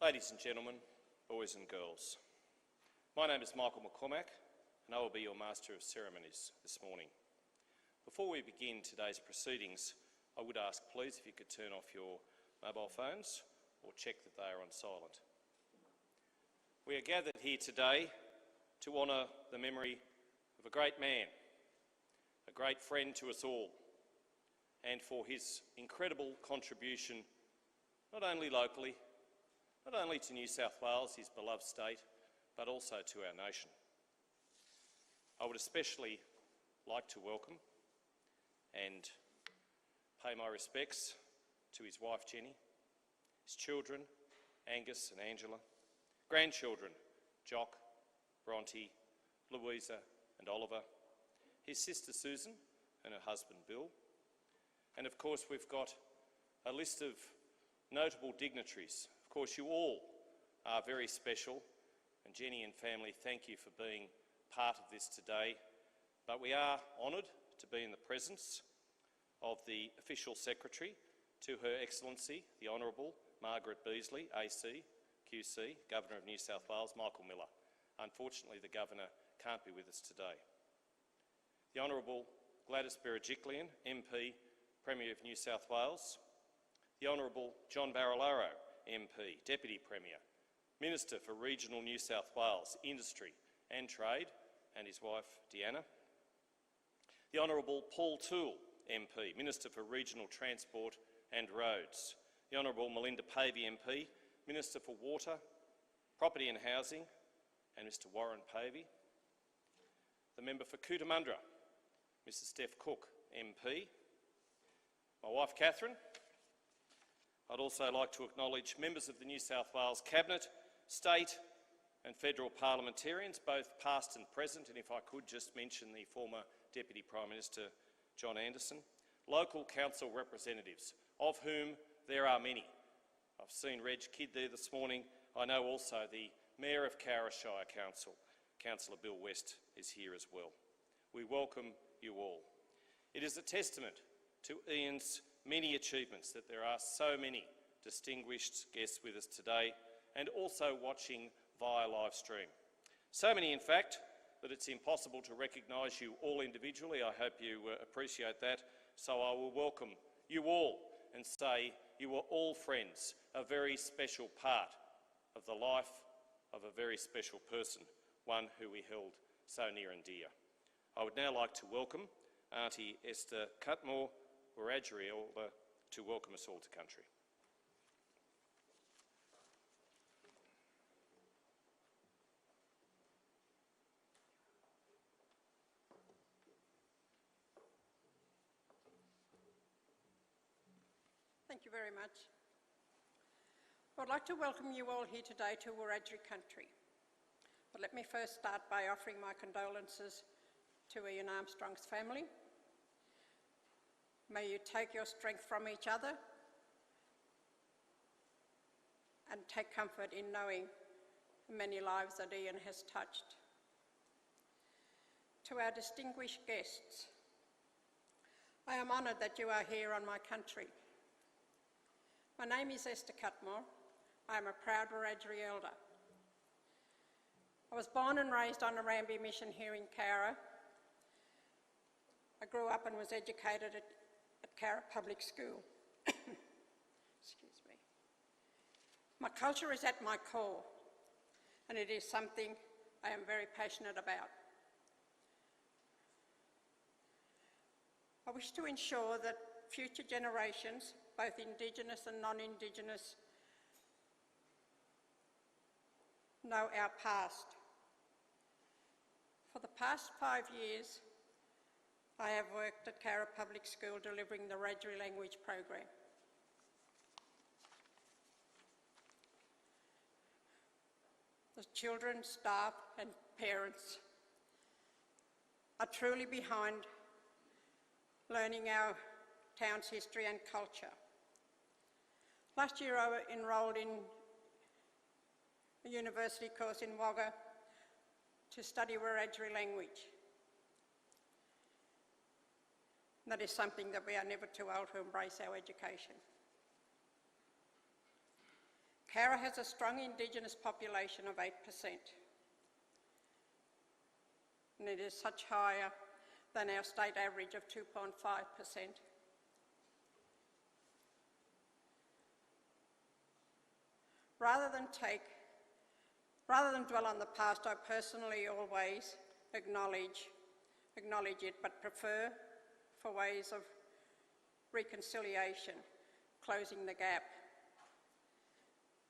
Ladies and gentlemen, boys and girls, my name is Michael McCormack and I will be your Master of Ceremonies this morning. Before we begin today's proceedings, I would ask please if you could turn off your mobile phones or check that they are on silent. We are gathered here today to honour the memory of a great man, a great friend to us all, and for his incredible contribution not only locally, not only to New South Wales, his beloved state, but also to our nation. I would especially like to welcome and pay my respects to his wife Jenny, his children Angus and Angela, grandchildren Jock, Bronte, Louisa and Oliver, his sister Susan and her husband Bill, and of course we've got a list of notable dignitaries. Of course you all are very special, and Jenny and family, thank you for being part of this today, but we are honoured to be in the presence of the Official Secretary to Her Excellency, the Honourable Margaret Beasley, AC, QC, Governor of New South Wales, Michael Miller. Unfortunately, the Governor can't be with us today. The Honourable Gladys Berejiklian, MP, Premier of New South Wales. The Honourable John Barilaro, MP, Deputy Premier, Minister for Regional New South Wales, Industry and Trade, and his wife Deanna. The Honourable Paul Toole, MP, Minister for Regional Transport and Roads. The Honourable Melinda Pavey, MP, Minister for Water, Property and Housing, and Mr Warren Pavey. The Member for Cootamundra, Mrs Steph Cook, MP. My wife Catherine. I'd also like to acknowledge members of the New South Wales Cabinet, state and federal parliamentarians, both past and present, and if I could just mention the former Deputy Prime Minister John Anderson, local council representatives, of whom there are many. I've seen Reg Kidd there this morning. I know also the Mayor of Cowra Shire Council, Councillor Bill West, is here as well. We welcome you all. It is a testament to Ian's many achievements that there are so many distinguished guests with us today and also watching via live stream. So many, in fact, that it's impossible to recognise you all individually. I hope you appreciate that. So I will welcome you all and say you are all friends, a very special part of the life of a very special person, one who we held so near and dear. I would now like to welcome Auntie Esther Cutmore, Wiradjuri Elder, to welcome us all to country. Thank you very much. I'd like to welcome you all here today to Wiradjuri country. But let me first start by offering my condolences to Ian Armstrong's family. May you take your strength from each other and take comfort in knowing the many lives that Ian has touched. To our distinguished guests, I am honoured that you are here on my country. My name is Esther Cutmore. I am a proud Wiradjuri elder. I was born and raised on a Rambi mission here in Cowra. I grew up and was educated at Cowra Public School. Excuse me. My culture is at my core, and it is something I am very passionate about. I wish to ensure that future generations, both Indigenous and non-Indigenous, know our past. For the past 5 years, I have worked at Cowra Public School delivering the Wiradjuri language program. The children, staff and parents are truly behind learning our town's history and culture. Last year I enrolled in a university course in Wagga to study Wiradjuri language. That is something that we are never too old to embrace our education. Cowra has a strong Indigenous population of 8%, and it is much higher than our state average of 2.5%. Rather than dwell on the past, I personally always acknowledge it, but prefer for ways of reconciliation, closing the gap,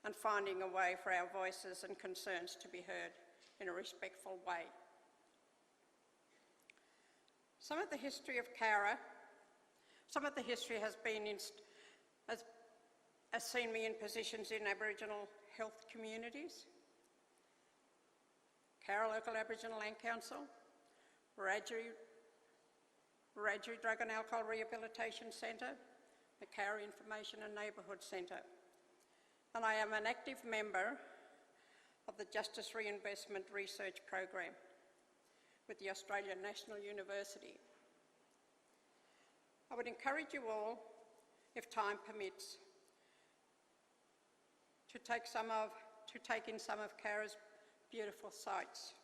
and finding a way for our voices and concerns to be heard in a respectful way. Some of the history of Cowra, has seen me in positions in Aboriginal health communities, Cowra Local Aboriginal Land Council, Wiradjuri Drug and Alcohol Rehabilitation Centre, the Cowra Information and Neighbourhood Centre, and I am an active member of the Justice Reinvestment Research Program with the Australian National University. I would encourage you all, if time permits, to take in some of Cowra's beautiful sights.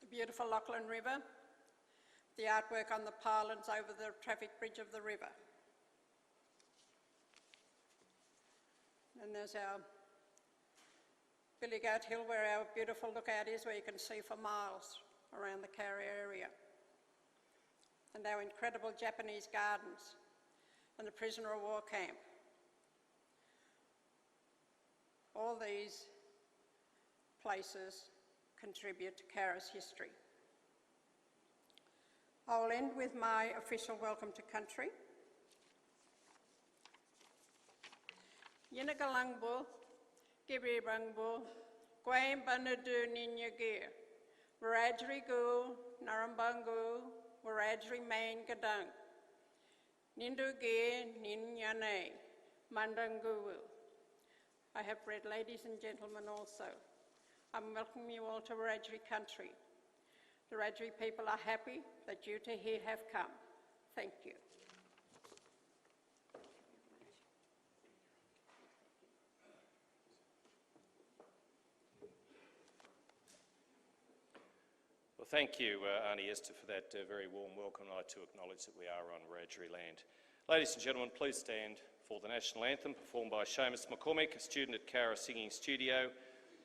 The beautiful Lachlan River, the artwork on the pylons over the traffic bridge of the river. And there's our Billy Goat Hill, where our beautiful lookout is, where you can see for miles around the Cowra area. And our incredible Japanese gardens and the prisoner of war camp. All these places contribute to Cowra's history. I will end with my official welcome to country. Yinagalangbu, Gibirangbu, Gwaim Banadu Ninyagir, Wiradjuri Gu, Narambangu, Wiradjuri Main Gadang, Nindugir Ninyane, Mandanguwu. I have read ladies and gentlemen also. I welcome you all to Wiradjuri country. The Wiradjuri people are happy that you two here have come. Thank you. Well, thank you, Auntie Esther, for that very warm welcome. I too acknowledge that we are on Wiradjuri land. Ladies and gentlemen, please stand for the National Anthem performed by Seamus McCormick, a student at Cowra Singing Studio.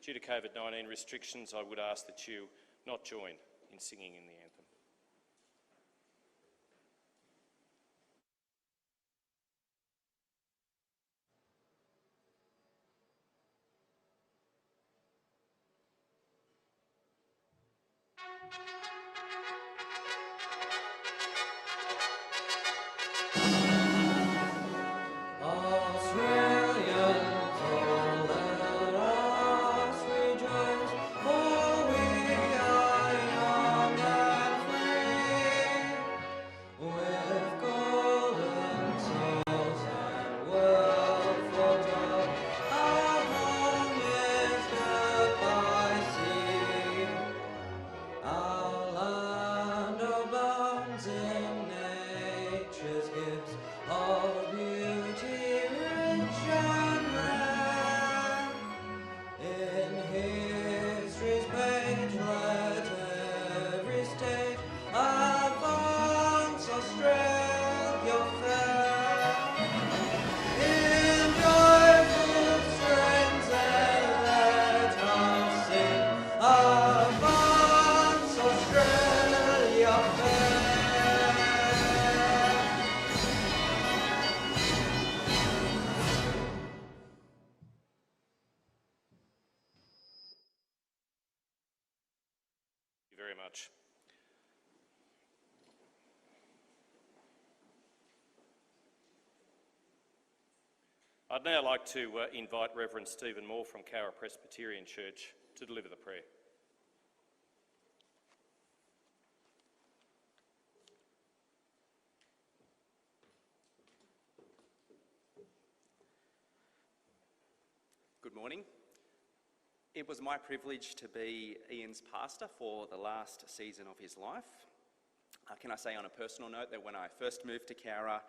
Due to COVID-19 restrictions, I would ask that you not join in singing in the anthem. Very much. I'd now like to invite Reverend Stephen Moore from Cowra Presbyterian Church to deliver the prayer. Good morning. It was my privilege to be Ian's pastor for the last season of his life. Can I say on a personal note that when I first moved to Cowra,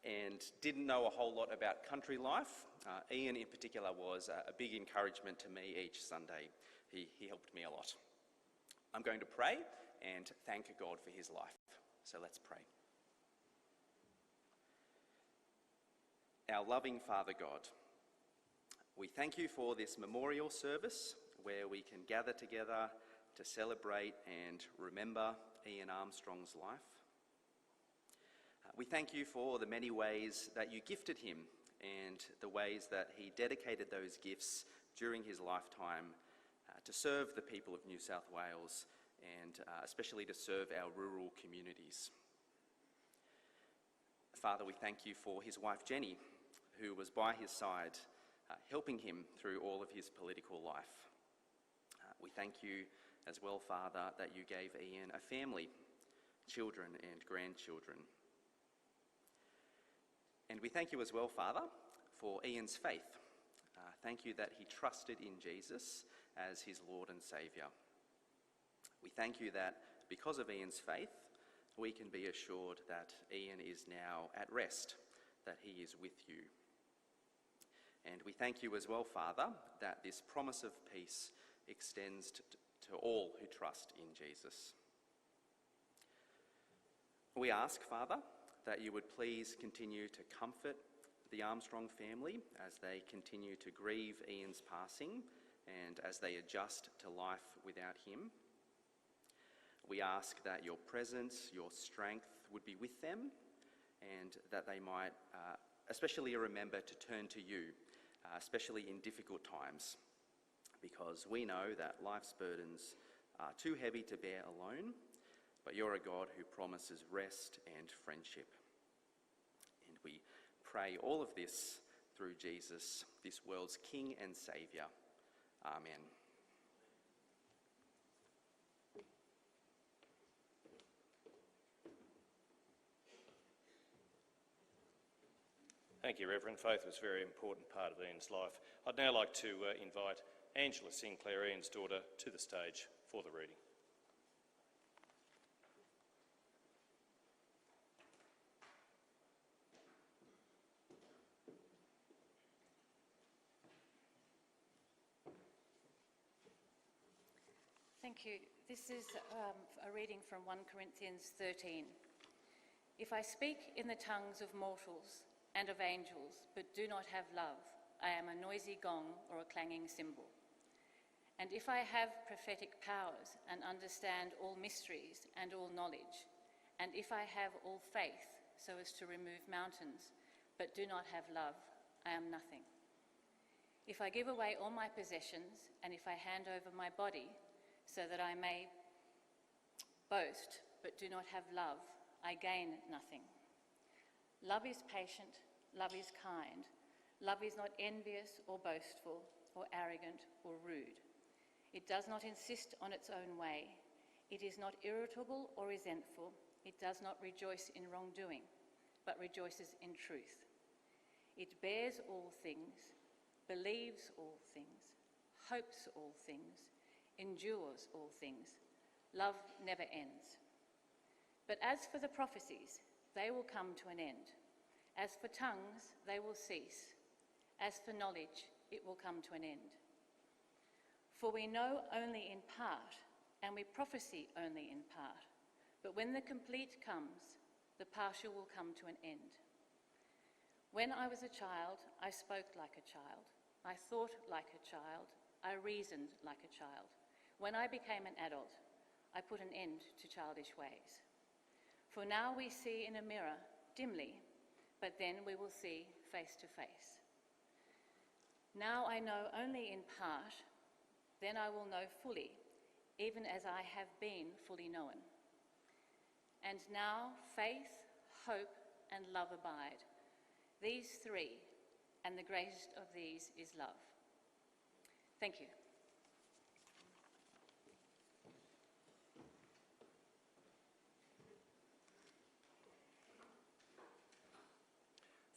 and didn't know a whole lot about country life. Ian in particular was a big encouragement to me each Sunday. He helped me a lot. I'm going to pray and thank God for his life. So let's pray. Our loving Father God, we thank you for this memorial service where we can gather together to celebrate and remember Ian Armstrong's life. We thank you for the many ways that you gifted him and the ways that he dedicated those gifts during his lifetime to serve the people of New South Wales and especially to serve our rural communities. Father, we thank you for his wife Jenny, who was by his side, helping him through all of his political life. We thank you as well, Father, that you gave Ian a family, children and grandchildren. And we thank you as well, Father, for Ian's faith. Thank you that he trusted in Jesus as his Lord and Saviour. We thank you that because of Ian's faith, we can be assured that Ian is now at rest, that he is with you. And we thank you as well, Father, that this promise of peace extends to all who trust in Jesus. We ask, Father, that you would please continue to comfort the Armstrong family as they continue to grieve Ian's passing and as they adjust to life without him. We ask that your presence, your strength would be with them and that they might especially remember to turn to you, especially in difficult times, because we know that life's burdens are too heavy to bear alone, but you're a God who promises rest and friendship. And we pray all of this through Jesus, this world's King and Saviour. Amen. Thank you, Reverend. Faith was a very important part of Ian's life. I'd now like to invite Angela Sinclair, Ian's daughter, to the stage for the reading. Thank you. This is a reading from 1 Corinthians 13. If I speak in the tongues of mortals and of angels, but do not have love, I am a noisy gong or a clanging cymbal. And if I have prophetic powers and understand all mysteries and all knowledge, and if I have all faith so as to remove mountains, but do not have love, I am nothing. If I give away all my possessions, and if I hand over my body so that I may boast, but do not have love, I gain nothing. Love is patient, love is kind, love is not envious or boastful or arrogant or rude. It does not insist on its own way. It is not irritable or resentful. It does not rejoice in wrongdoing, but rejoices in truth. It bears all things, believes all things, hopes all things, endures all things. Love never ends. But as for the prophecies, they will come to an end. As for tongues, they will cease. As for knowledge, it will come to an end. For we know only in part, and we prophesy only in part. But when the complete comes, the partial will come to an end. When I was a child, I spoke like a child. I thought like a child. I reasoned like a child. When I became an adult, I put an end to childish ways. For now we see in a mirror, dimly, but then we will see face to face. Now I know only in part, then I will know fully, even as I have been fully known. And now faith, hope, and love abide. These three, and the greatest of these is love. Thank you.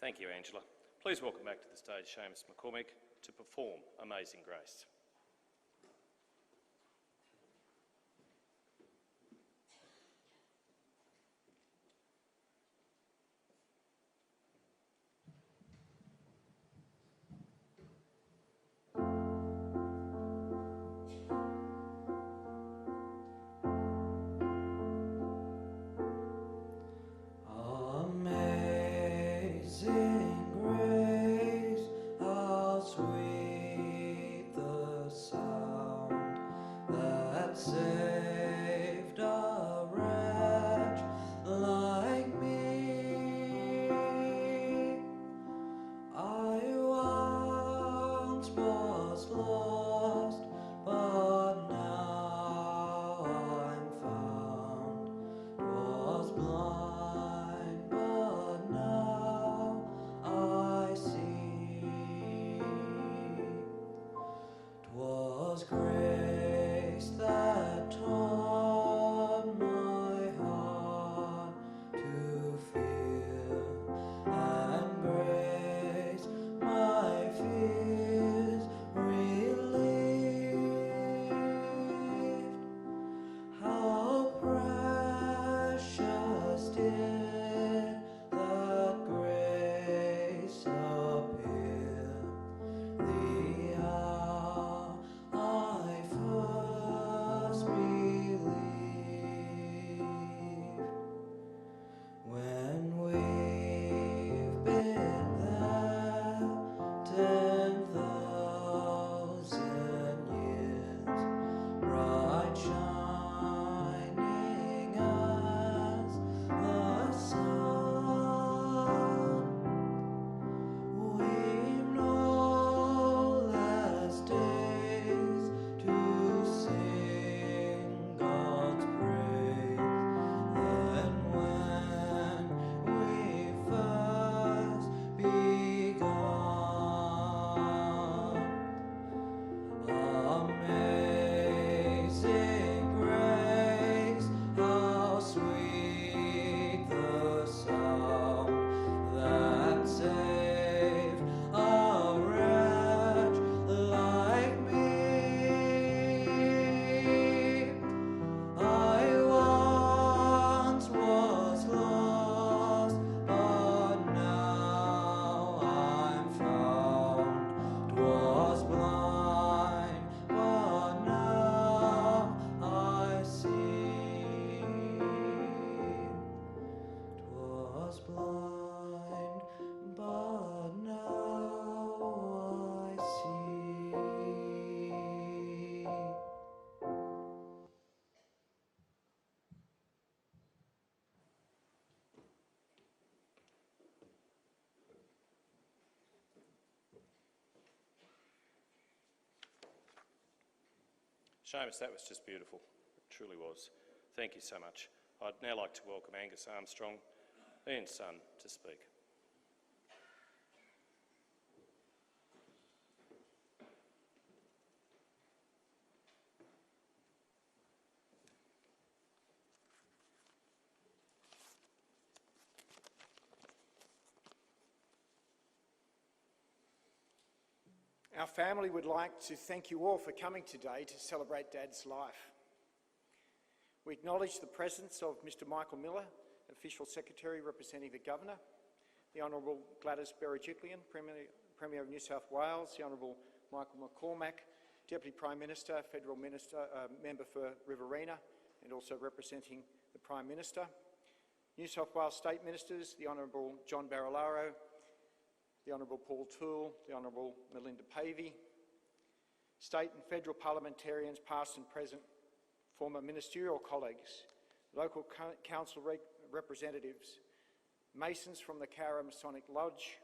Thank you, Angela. Please welcome back to the stage Seamus McCormick to perform Amazing Grace. 'twas grace that taught my heart to fear, and grace my fears relieved. How precious did that grace appear, the hour I first believed. When we've been there 10,000 years, bright shining as the sun, we've no less days to sing God's praise than when we first begun. Amazing grace, how sweet the sound that saved a wretch like me. I once was lost, but now I'm found. 'Twas blind, but now I see. 'Twas blind, but now I see. Seamus, that was just beautiful. It truly was. Thank you so much. I'd now like to welcome Angus Armstrong, Ian's son, to speak. Our family would like to thank you all for coming today to celebrate Dad's life. We acknowledge the presence of Mr Michael Miller, Official Secretary representing the Governor, the Honourable Gladys Berejiklian, Premier of New South Wales, the Honourable Michael McCormack, Deputy Prime Minister, Federal Minister, Member for Riverina, and also representing the Prime Minister, New South Wales State Ministers, the Honourable John Barilaro, the Honourable Paul Toole, the Honourable Melinda Pavey, state and federal parliamentarians past and present, former ministerial colleagues, local council representatives, Masons from the Cowra Masonic Lodge,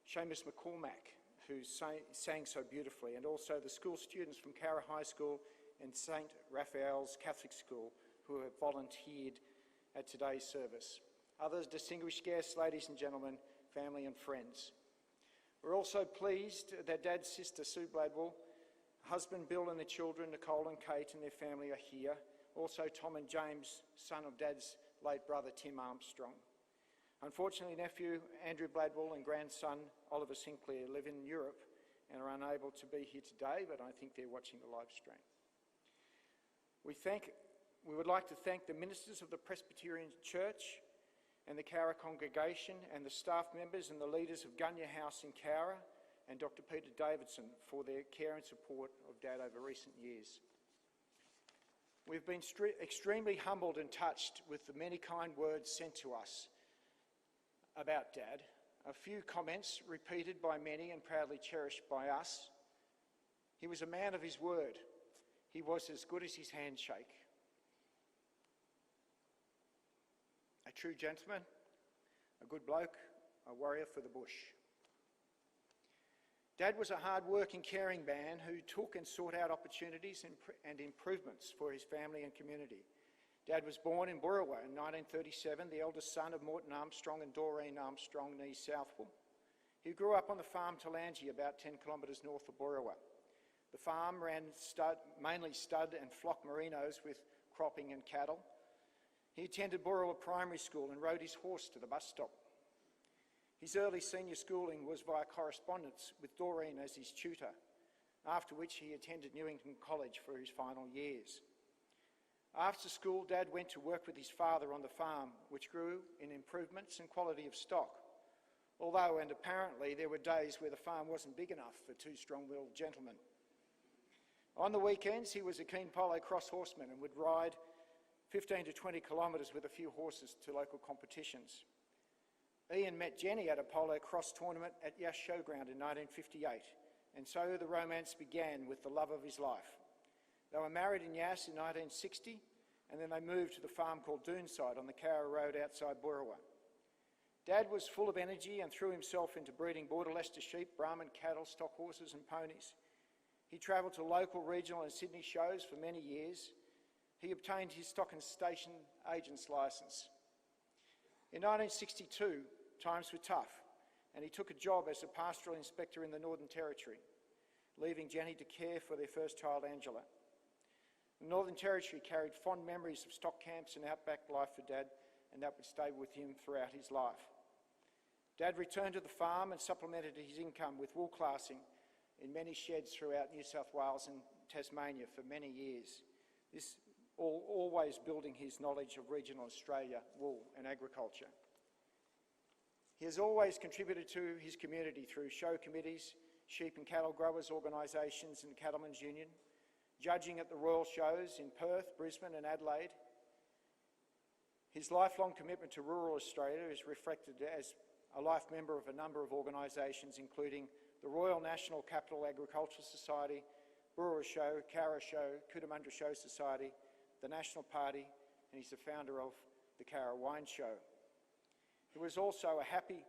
Seamus McCormack, who sang so beautifully, and also the school students from Cowra High School and St Raphael's Catholic School who have volunteered at today's service. Others distinguished guests, ladies and gentlemen, family and friends. We're also pleased that Dad's sister Sue Bladwell, husband Bill and the children Nicole and Kate and their family are here. Also Tom and James, son of Dad's late brother Tim Armstrong. Unfortunately, nephew Andrew Bladwell and grandson Oliver Sinclair live in Europe and are unable to be here today, but I think they're watching the live stream. We would like to thank the ministers of the Presbyterian Church and the Cowra congregation and the staff members and the leaders of Gunya House in Cowra and Dr Peter Davidson for their care and support of Dad over recent years. We've been extremely humbled and touched with the many kind words sent to us about Dad. A few comments repeated by many and proudly cherished by us. He was a man of his word. He was as good as his handshake. A true gentleman, a good bloke, a warrior for the bush. Dad was a hard-working, caring man who took and sought out opportunities and improvements for his family and community. Dad was born in Burrawa in 1937, the eldest son of Morton Armstrong and Doreen Armstrong, née Southwell. He grew up on the farm Talangi, about 10 kilometres north of Burrawa. The farm ran mainly stud and flock merinos with cropping and cattle. He attended Boorowa Primary School and rode his horse to the bus stop. His early senior schooling was via correspondence with Doreen as his tutor, after which he attended Newington College for his final years. After school, Dad went to work with his father on the farm, which grew in improvements and quality of stock, although, and apparently, there were days where the farm wasn't big enough for two strong-willed gentlemen. On the weekends, he was a keen polo cross horseman and would ride 15 to 20 kilometres with a few horses to local competitions. Ian met Jenny at a polo cross tournament at Yass Showground in 1958, and so the romance began with the love of his life. They were married in Yass in 1960, and then they moved to the farm called Doonside on the Cowra Road outside Boorowa. Dad was full of energy and threw himself into breeding Border Leicester sheep, Brahman cattle, stock horses and ponies. He travelled to local, regional and Sydney shows for many years. He obtained his stock and station agent's licence. In 1962, times were tough, and he took a job as a pastoral inspector in the Northern Territory, leaving Jenny to care for their first child, Angela. The Northern Territory carried fond memories of stock camps and outback life for Dad, and that would stay with him throughout his life. Dad returned to the farm and supplemented his income with wool classing in many sheds throughout New South Wales and Tasmania for many years. This always building his knowledge of regional Australia, wool and agriculture. He has always contributed to his community through show committees, sheep and cattle growers organisations and Cattlemen's Union, judging at the Royal Shows in Perth, Brisbane and Adelaide. His lifelong commitment to rural Australia is reflected as a life member of a number of organisations, including the Royal National Capital Agricultural Society, Boorowa Show, Cowra Show, Cootamundra Show Society, the National Party, and he's the founder of the Cowra Wine Show. He was also happy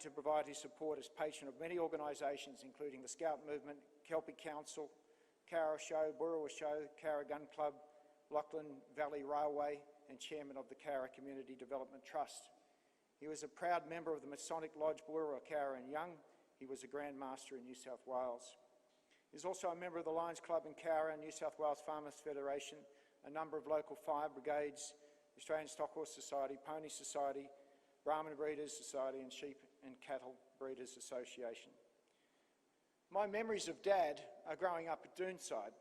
to provide his support as patron of many organisations, including the Scout Movement, Kelpie Council, Cowra Show, Boorowa Show, Cowra Gun Club, Lachlan Valley Railway, and chairman of the Cowra Community Development Trust. He was a proud member of the Masonic Lodge Boorowa, Cowra and Young. He was a Grand Master in New South Wales. He's also a member of the Lions Club in Cowra, New South Wales Farmers Federation, a number of local fire brigades, Australian Stock Horse Society, Pony Society, Brahman Breeders Society and Sheep and Cattle Breeders Association. My memories of Dad are growing up at Doonside.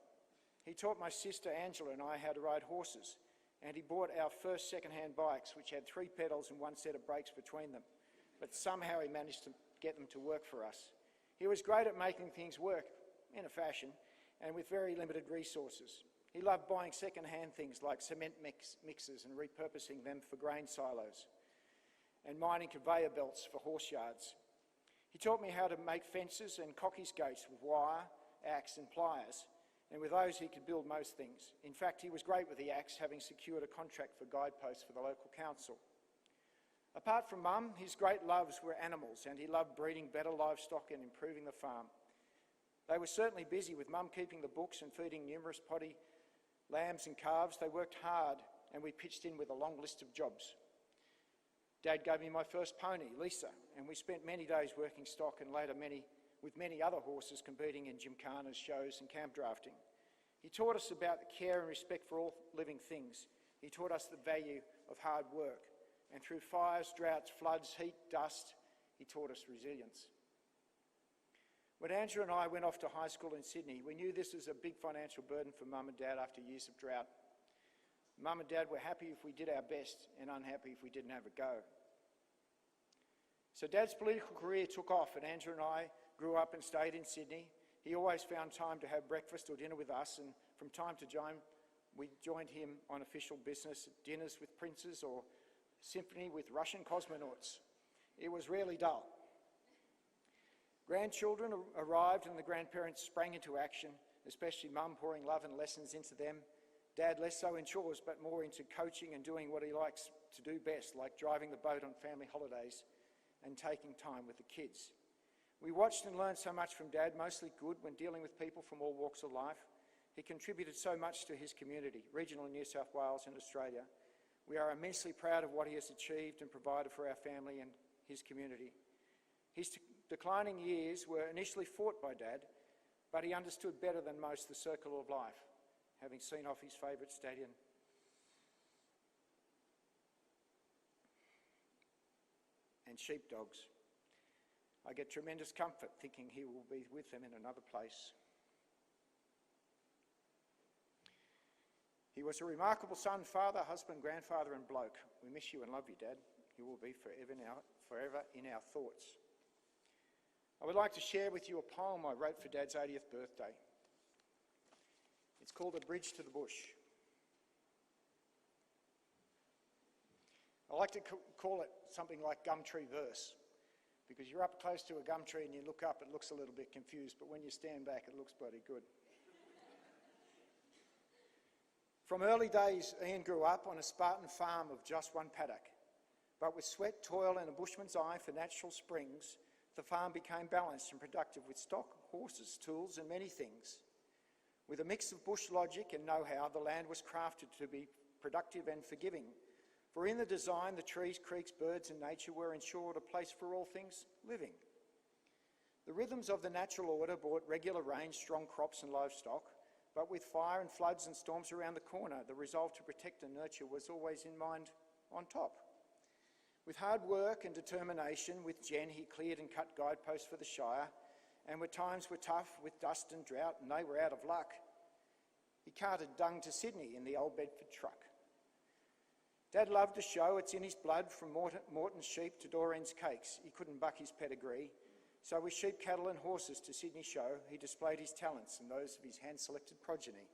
He taught my sister Angela and I how to ride horses, and he bought our first second-hand bikes, which had 3 pedals and 1 set of brakes between them, but somehow he managed to get them to work for us. He was great at making things work, in a fashion, and with very limited resources. He loved buying second-hand things like cement mixers and repurposing them for grain silos, and mining conveyor belts for horse yards. He taught me how to make fences and cockies gates with wire, axe and pliers, and with those he could build most things. In fact, he was great with the axe, having secured a contract for guideposts for the local council. Apart from Mum, his great loves were animals, and he loved breeding better livestock and improving the farm. They were certainly busy, with Mum keeping the books and feeding numerous potty lambs and calves. They worked hard, and we pitched in with a long list of jobs. Dad gave me my first pony, Lisa, and we spent many days working stock and later with many other horses competing in gymkhanas, shows and camp drafting. He taught us about the care and respect for all living things. He taught us the value of hard work, and through fires, droughts, floods, heat, dust, he taught us resilience. When Angela and I went off to high school in Sydney, we knew this was a big financial burden for Mum and Dad after years of drought. Mum and Dad were happy if we did our best and unhappy if we didn't have a go. So Dad's political career took off, and Angela and I grew up and stayed in Sydney. He always found time to have breakfast or dinner with us, and from time to time we joined him on official business, dinners with princes or symphony with Russian cosmonauts. It was rarely dull. Grandchildren arrived and the grandparents sprang into action, especially Mum pouring love and lessons into them. Dad less so in chores, but more into coaching and doing what he likes to do best, like driving the boat on family holidays and taking time with the kids. We watched and learned so much from Dad, mostly good, when dealing with people from all walks of life. He contributed so much to his community, regional New South Wales and Australia. We are immensely proud of what he has achieved and provided for our family and his community. His declining years were initially fought by Dad, but he understood better than most the circle of life, having seen off his favourite stallion. And sheepdogs. I get tremendous comfort thinking he will be with them in another place. He was a remarkable son, father, husband, grandfather and bloke. We miss you and love you, Dad. You will be forever in our thoughts. I would like to share with you a poem I wrote for Dad's 80th birthday. It's called A Bridge to the Bush. I like to call it something like Gumtree verse, because you're up close to a gum tree and you look up, it looks a little bit confused, but when you stand back, it looks bloody good. From early days, Ian grew up on a Spartan farm of just one paddock. But with sweat, toil and a bushman's eye for natural springs, the farm became balanced and productive with stock, horses, tools and many things. With a mix of bush logic and know-how, the land was crafted to be productive and forgiving. For in the design, the trees, creeks, birds and nature were ensured a place for all things living. The rhythms of the natural order brought regular rain, strong crops and livestock, but with fire and floods and storms around the corner, the resolve to protect and nurture was always in mind on top. With hard work and determination, with Jen, he cleared and cut guideposts for the Shire, and when times were tough with dust and drought and they were out of luck, he carted dung to Sydney in the old Bedford truck. Dad loved to show, it's in his blood, from Morton's sheep to Doreen's cakes. He couldn't buck his pedigree. So with sheep, cattle and horses to Sydney show, he displayed his talents and those of his hand-selected progeny.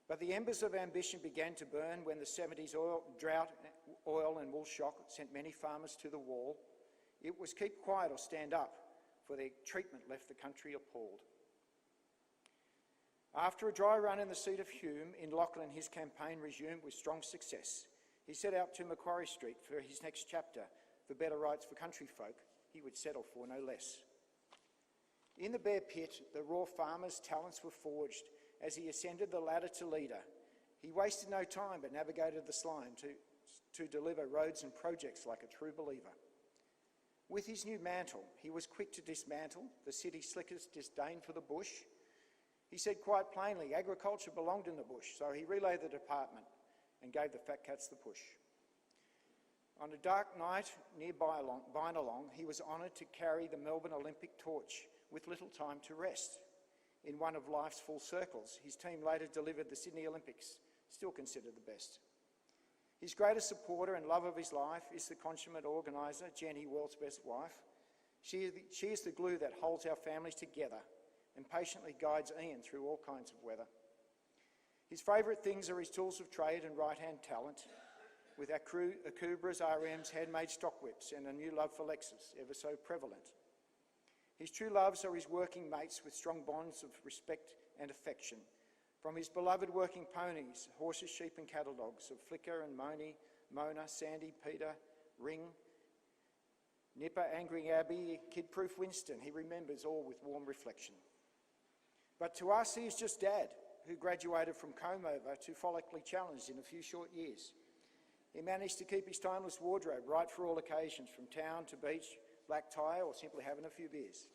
But the embers of ambition began to burn when the 70s drought, oil and wool shock sent many farmers to the wall. It was keep quiet or stand up, for their treatment left the country appalled. After a dry run in the seat of Hume, in Lachlan his campaign resumed with strong success. He set out to Macquarie Street for his next chapter, for better rights for country folk. He would settle for no less. In the bare pit, the raw farmer's talents were forged as he ascended the ladder to leader. He wasted no time but navigated the slime to deliver roads and projects like a true believer. With his new mantle, he was quick to dismantle the city slickers' disdain for the bush. He said quite plainly, agriculture belonged in the bush, so he relayed the department and gave the fat cats the push. On a dark night near Bynalong, he was honoured to carry the Melbourne Olympic torch with little time to rest. In one of life's full circles, his team later delivered the Sydney Olympics, still considered the best. His greatest supporter and love of his life is the consummate organiser, Jenny, world's best wife. She is the glue that holds our families together and patiently guides Ian through all kinds of weather. His favourite things are his tools of trade and right-hand talent, with Akubras, RMs, handmade stock whips and a new love for Lexus, ever so prevalent. His true loves are his working mates with strong bonds of respect and affection. From his beloved working ponies, horses, sheep and cattle dogs of Flicker and Mona, Sandy, Peter, Ring, Nipper, Angry Abby, Kid-Proof Winston, he remembers all with warm reflection. But to us, he is just Dad, who graduated from comb-over to follically challenged in a few short years. He managed to keep his timeless wardrobe right for all occasions, from town to beach, black tie or simply having a few beers.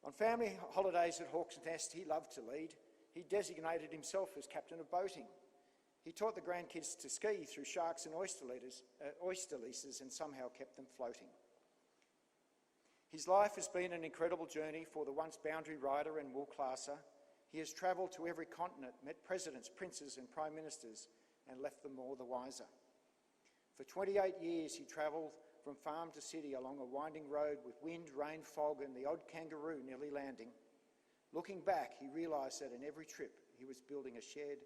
On family holidays at Hawke's Nest, he loved to lead. He designated himself as captain of boating. He taught the grandkids to ski through sharks and oyster leases and somehow kept them floating. His life has been an incredible journey for the once boundary rider and wool classer. He has travelled to every continent, met presidents, princes and prime ministers and left them all the wiser. For 28 years he travelled from farm to city along a winding road with wind, rain, fog and the odd kangaroo nearly landing. Looking back, he realised that in every trip he was building a shared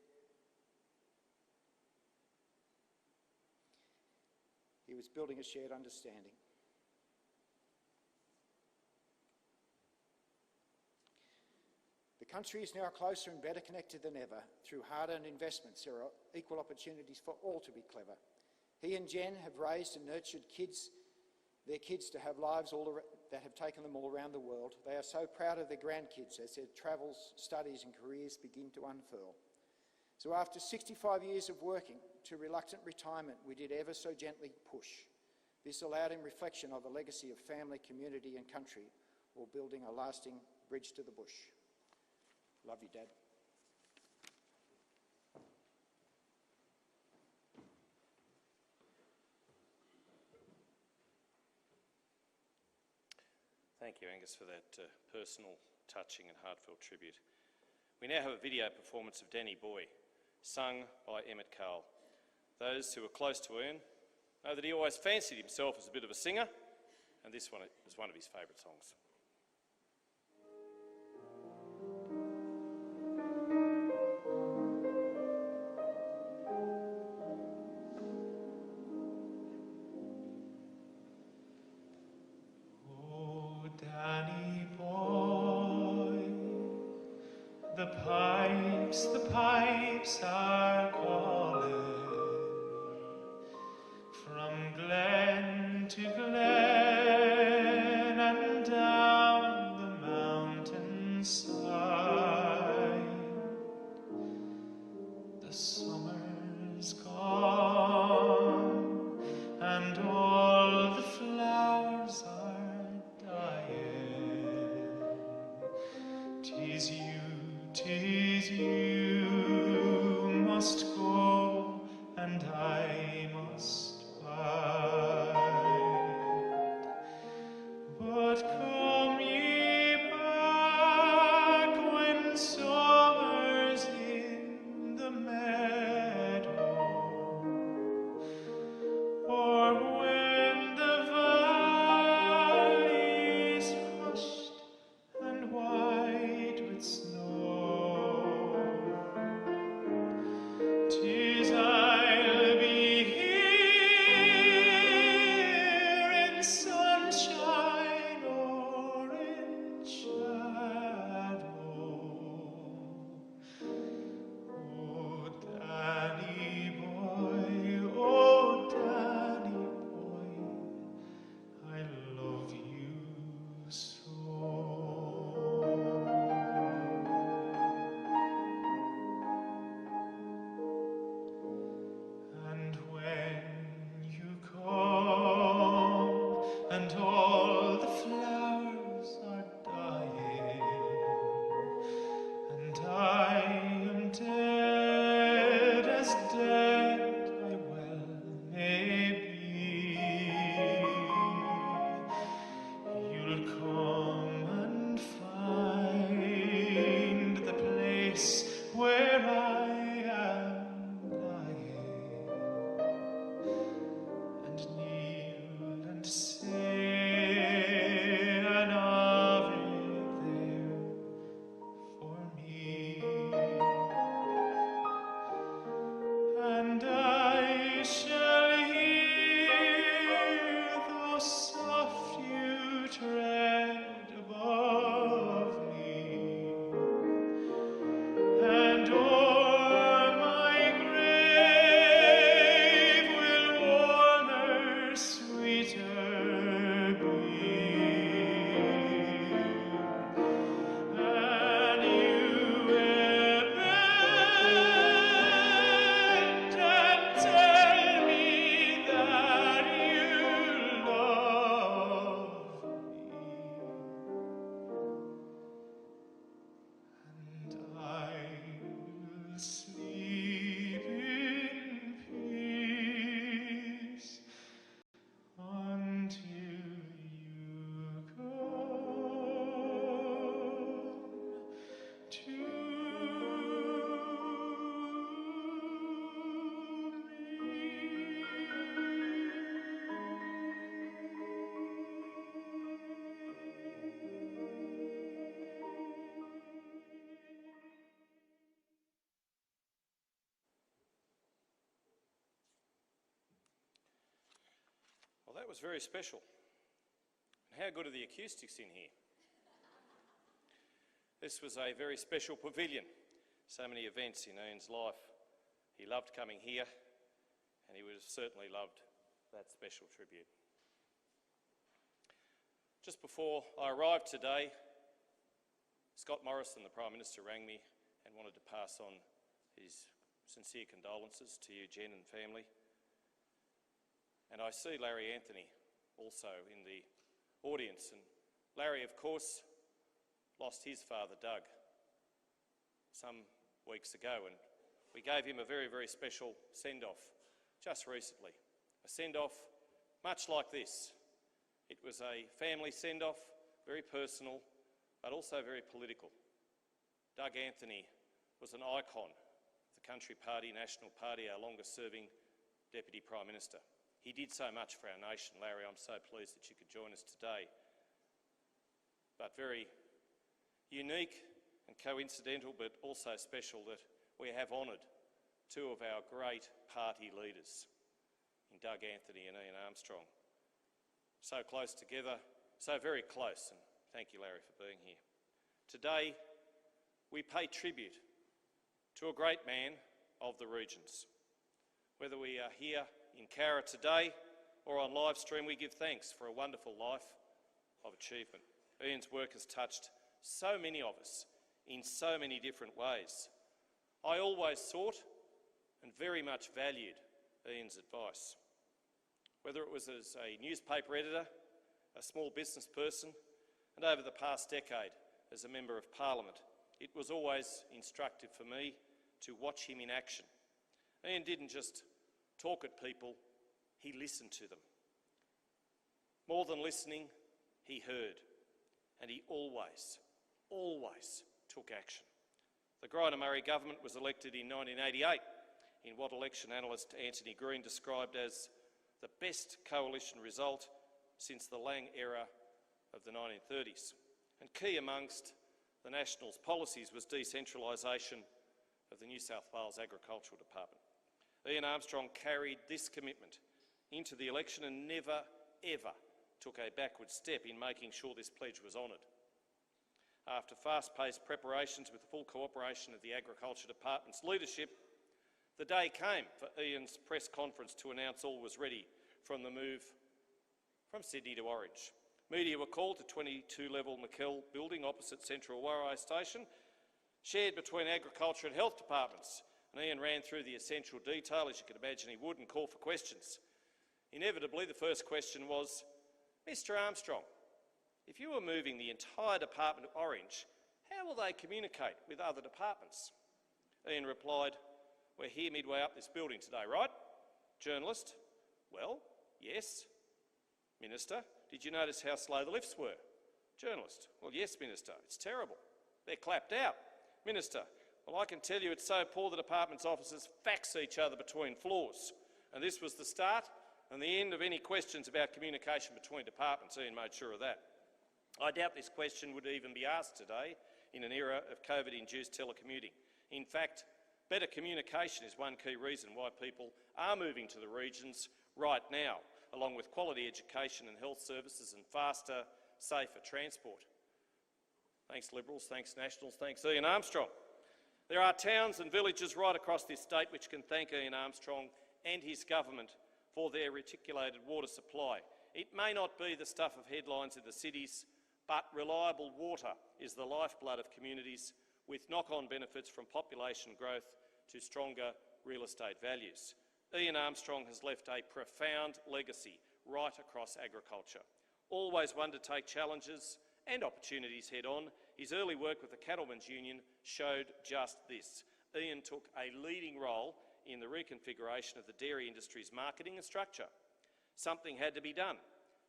understanding. The country is now closer and better connected than ever. Through hard-earned investments, there are equal opportunities for all to be clever. He and Jen have raised and nurtured their kids to have lives that have taken them all around the world. They are so proud of their grandkids as their travels, studies and careers begin to unfurl. So after 65 years of working to reluctant retirement, we did ever so gently push. This allowed him reflection of a legacy of family, community and country, while building a lasting bridge to the bush. Love you, Dad. Thank you, Angus, for that personal, touching and heartfelt tribute. We now have a video performance of Danny Boy, sung by Emmett Cole. Those who are close to Ern know that he always fancied himself as a bit of a singer, and this one is one of his favourite songs. Oh, Danny boy, the pipes are calling from glen to glen and down the mountainside. The summer's gone and all the flowers are dying. 'Tis you must go and I must bide. But come ye back when summer's in the meadow, or when the valley's hushed and white with snow. 'Tis I'll be here in sunshine or in shadow. Oh, Danny boy, I love you so. And when you come and all the flowers are dying, and I am dead as dead I well may be, you'll come and find the place where I am lying, and kneel and say an Ave there for me. And I shall hear, though soft you tread above me, and o'er my grave will warmer, sweeter be. And you will bend and tell me that you love me, and I will sleep in peace until you come to Well, that was very special. And how good are the acoustics in here? This was a very special pavilion. So many events in Ian's life. He loved coming here, and he would have certainly loved that special tribute. Just before I arrived today, Scott Morrison, the Prime Minister, rang me and wanted to pass on his sincere condolences to you, Jen and family. And I see Larry Anthony also in the audience. And Larry, of course, lost his father, Doug, some weeks ago, and we gave him a very, very special send-off just recently. A send-off much like this. It was a family send-off, very personal, but also very political. Doug Anthony was an icon of the Country Party, National Party, our longest-serving Deputy Prime Minister. He did so much for our nation. Larry, I'm so pleased that you could join us today. But very unique and coincidental, but also special that we have honoured two of our great party leaders in Doug Anthony and Ian Armstrong. So close together, so very close, and thank you, Larry, for being here. Today, we pay tribute to a great man of the regions. Whether we are here in Cowra today or on live stream, we give thanks for a wonderful life of achievement. Ian's work has touched so many of us in so many different ways. I always sought and very much valued Ian's advice. Whether it was as a newspaper editor, a small business person, and over the past decade as a Member of Parliament, it was always instructive for me to watch him in action. Ian didn't just talk at people, he listened to them. More than listening, he heard, and he always took action. The Griner-Murray government was elected in 1988 in what election analyst Anthony Green described as the best coalition result since the Lang era of the 1930s. And key amongst the Nationals' policies was decentralisation of the New South Wales Agricultural Department. Ian Armstrong carried this commitment into the election and never, ever took a backward step in making sure this pledge was honoured. After fast-paced preparations with the full cooperation of the Agriculture Department's leadership, the day came for Ian's press conference to announce all was ready from the move from Sydney to Orange. Media were called to 22-level McKell building opposite Central Warrai Station, shared between Agriculture and Health Departments, and Ian ran through the essential detail, as you can imagine he would, and called for questions. Inevitably, the first question was, Mr Armstrong, if you were moving the entire department to Orange, how will they communicate with other departments? Ian replied, we're here midway up this building today, right? Journalist, well, yes. Minister, did you notice how slow the lifts were? Journalist, well, yes, Minister, it's terrible. They're clapped out. Minister, well, I can tell you it's so poor the department's officers fax each other between floors. And this was the start and the end of any questions about communication between departments. Ian made sure of that. I doubt this question would even be asked today in an era of COVID-induced telecommuting. In fact, better communication is one key reason why people are moving to the regions right now, along with quality education and health services and faster, safer transport. Thanks Liberals, thanks Nationals, thanks Ian Armstrong. There are towns and villages right across this state which can thank Ian Armstrong and his government for their reticulated water supply. It may not be the stuff of headlines in the cities, but reliable water is the lifeblood of communities with knock-on benefits from population growth to stronger real estate values. Ian Armstrong has left a profound legacy right across agriculture. Always one to take challenges and opportunities head-on, his early work with the Cattlemen's Union showed just this. Ian took a leading role in the reconfiguration of the dairy industry's marketing and structure. Something had to be done,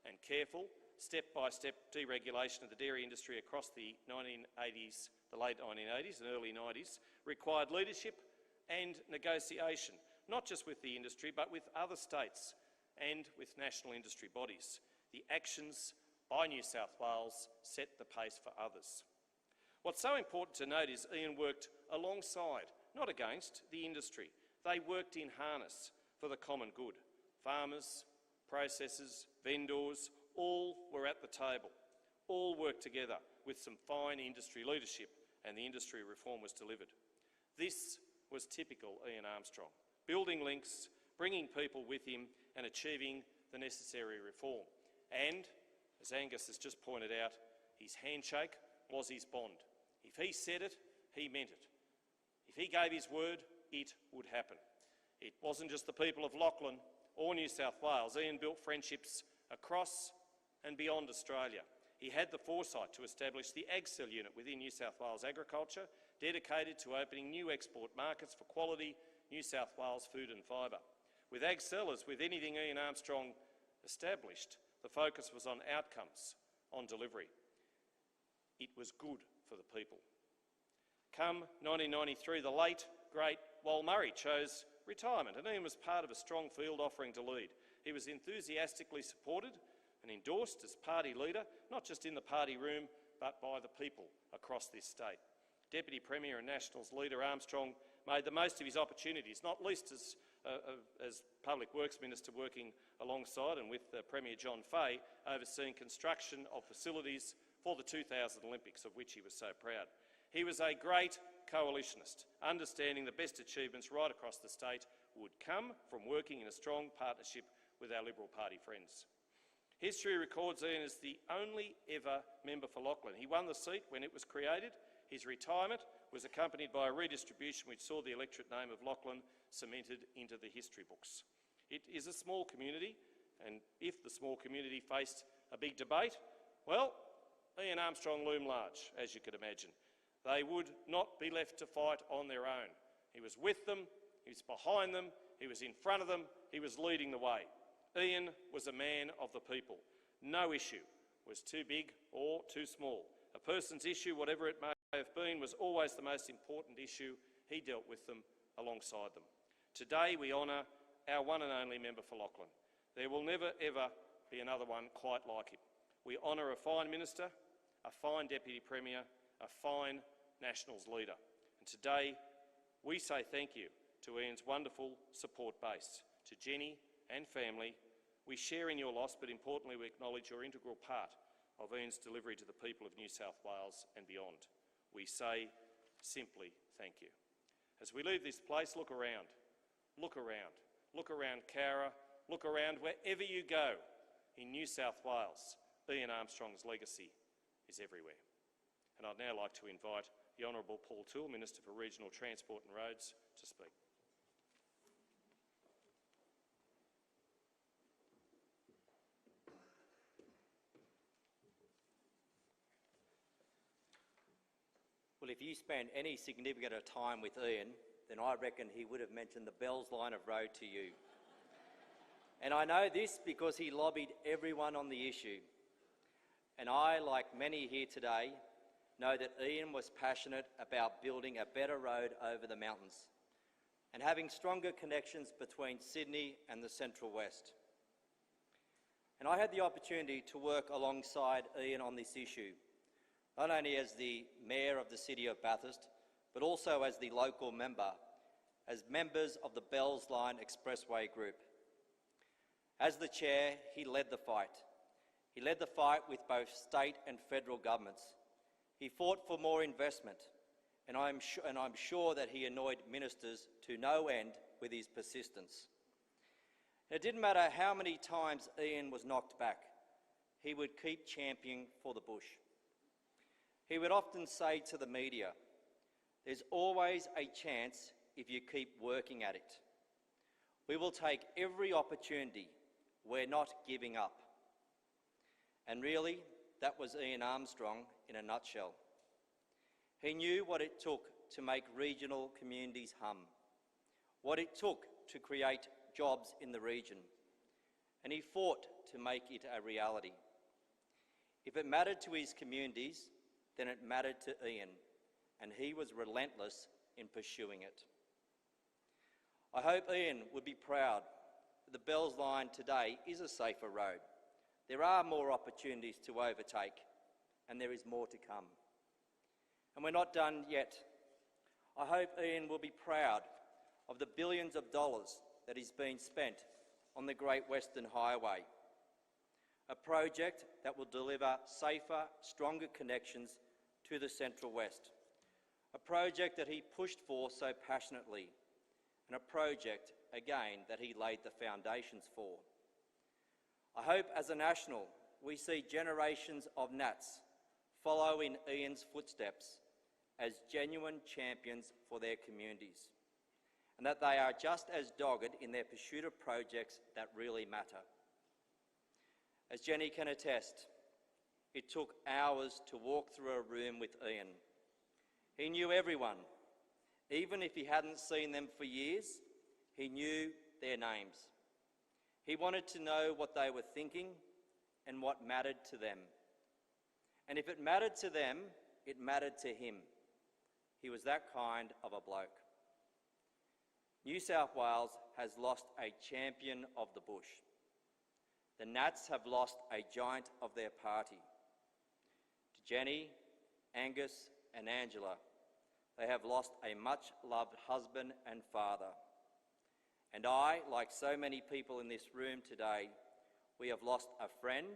and careful, step-by-step deregulation of the dairy industry across the 1980s, the late 1980s and early 90s required leadership and negotiation, not just with the industry but with other states and with national industry bodies. The actions by New South Wales set the pace for others. What's so important to note is Ian worked alongside, not against, the industry. They worked in harness for the common good. Farmers, processors, vendors, all were at the table. All worked together with some fine industry leadership, and the industry reform was delivered. This was typical Ian Armstrong, building links, bringing people with him and achieving the necessary reform. And, as Angus has just pointed out, his handshake was his bond. If he said it, he meant it. If he gave his word, it would happen. It wasn't just the people of Lachlan or New South Wales. Ian built friendships across and beyond Australia. he had the foresight to establish the AgCell unit within New South Wales Agriculture, dedicated to opening new export markets for quality New South Wales food and fibre. With AgCell, as with anything Ian Armstrong established, the focus was on outcomes, on delivery. It was good for the people. Come 1993, the late, great Wal Murray chose retirement, and Ian was part of a strong field offering to lead. He was enthusiastically supported and endorsed as party leader, not just in the party room, but by the people across this state. Deputy Premier and Nationals leader Armstrong made the most of his opportunities, not least as Public Works Minister, working alongside and with Premier John Fahey, overseeing construction of facilities for the 2000 Olympics, of which he was so proud. He was a great coalitionist, understanding the best achievements right across the state would come from working in a strong partnership with our Liberal Party friends. History records Ian as the only ever member for Lachlan. He won the seat when it was created. His retirement was accompanied by a redistribution which saw the electorate name of Lachlan cemented into the history books. It is a small community, and if the small community faced a big debate, well, Ian Armstrong loomed large, as you could imagine. They would not be left to fight on their own. He was with them, he was behind them, he was in front of them, he was leading the way. Ian was a man of the people. No issue was too big or too small. A person's issue, whatever it may have been, was always the most important issue. He dealt with them alongside them. Today we honour our one and only member for Lachlan. There will never ever be another one quite like him. We honour a fine minister, a fine Deputy Premier, a fine Nationals leader. And today we say thank you to Ian's wonderful support base. To Jenny and family, we share in your loss, but importantly we acknowledge your integral part of Ian's delivery to the people of New South Wales and beyond. We say simply thank you. As we leave this place, look around. Look around. Look around Cowra. Look around wherever you go in New South Wales. Ian Armstrong's legacy is everywhere. And I'd now like to invite the Honourable Paul Toole, Minister for Regional Transport and Roads, to speak. Well, if you spent any significant time with Ian, then I reckon he would have mentioned the Bells Line of Road to you. And I know this because he lobbied everyone on the issue. And I, like many here today, know that Ian was passionate about building a better road over the mountains and having stronger connections between Sydney and the Central West. And I had the opportunity to work alongside Ian on this issue, not only as the Mayor of the City of Bathurst, but also as the local member, as members of the Bells Line Expressway Group. As the Chair, he led the fight. He led the fight with both state and federal governments. He fought for more investment, and I'm sure that he annoyed ministers to no end with his persistence. It didn't matter how many times Ian was knocked back, he would keep championing for the bush. He would often say to the media, "There's always a chance if you keep working at it. We will take every opportunity. We're not giving up." And really, that was Ian Armstrong in a nutshell. He knew what it took to make regional communities hum, what it took to create jobs in the region, and he fought to make it a reality. If it mattered to his communities, then it mattered to Ian, and he was relentless in pursuing it. I hope Ian would be proud that the Bells Line today is a safer road. There are more opportunities to overtake, and there is more to come. And we're not done yet. I hope Ian will be proud of the billions of dollars that is being spent on the Great Western Highway, a project that will deliver safer, stronger connections to the Central West, a project that he pushed for so passionately, and a project, again, that he laid the foundations for. I hope as a national we see generations of Nats follow in Ian's footsteps as genuine champions for their communities, and that they are just as dogged in their pursuit of projects that really matter. As Jenny can attest, It took hours to walk through a room with Ian. He knew everyone. Even if he hadn't seen them for years, he knew their names. He wanted to know what they were thinking and what mattered to them. And if it mattered to them, it mattered to him. He was that kind of a bloke. New South Wales has lost a champion of the bush. The Nats have lost a giant of their party. To Jenny, Angus and Angela, they have lost a much-loved husband and father. And I, like so many people in this room today, we have lost a friend